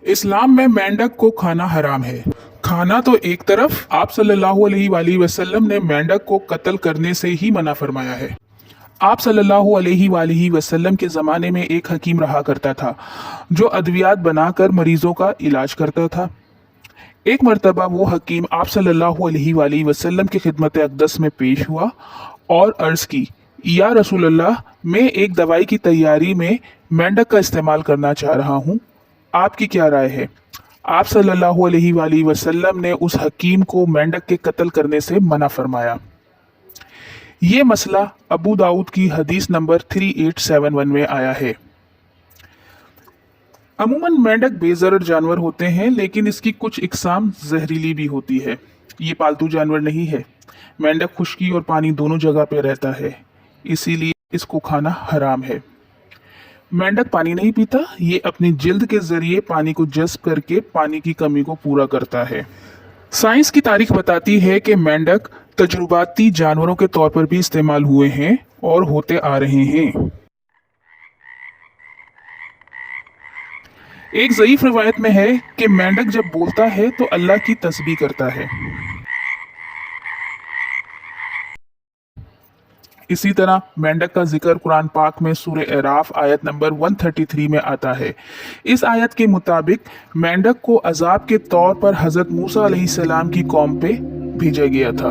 इस्लाम में मेंढक को खाना हराम है। खाना तो एक तरफ, आप सल्लल्लाहु अलैहि वसल्लम ने मेंढक को कत्ल करने से ही मना फरमाया है। आप सल्लल्लाहु अलैहि वसल्लम के ज़माने में एक हकीम रहा करता था जो अद्वियात बनाकर मरीजों का इलाज करता था। एक मर्तबा वो हकीम आप सल्लल्लाहु अलैहि वसल्लम की खिदमत अक़दस में पेश हुआ और अर्ज़ की, या रसूल अल्लाह, मैं एक दवाई की तैयारी में मेंढक का इस्तेमाल करना चाह रहा हूँ, आपकी क्या राय है? आप सल्लल्लाहु अलैहि वसल्लम ने उस हकीम को मेंढक के कत्ल करने से मना फरमाया। ये मसला अबू दाऊद की हदीस नंबर 3871 में आया है। अमूमन मेंढक बेज़रर जानवर होते हैं, लेकिन इसकी कुछ इकसाम जहरीली भी होती है। ये पालतू जानवर नहीं है। मेंढक खुश्की और पानी दोनों जगह पे रहता है, इसीलिए इसको खाना हराम है। मेंढक पानी नहीं पीता, ये अपनी जिल्द के जरिए पानी को जज्ब करके पानी की कमी को पूरा करता है। साइंस की तारीख बताती है कि मेंढक तजुर्बाती जानवरों के तौर पर भी इस्तेमाल हुए हैं और होते आ रहे हैं। एक ज़ईफ रिवायत में है कि मेंढक जब बोलता है तो अल्लाह की तस्बीह करता है। इसी तरह मेंढक का जिक्र कुरान पाक में सूरह अराफ आयत नंबर 133 में आता है। इस आयत के मुताबिक मेंढक को अजाब के तौर पर हज़रत मूसा अलैहिस्सलाम की कौम पे भेजा गया था।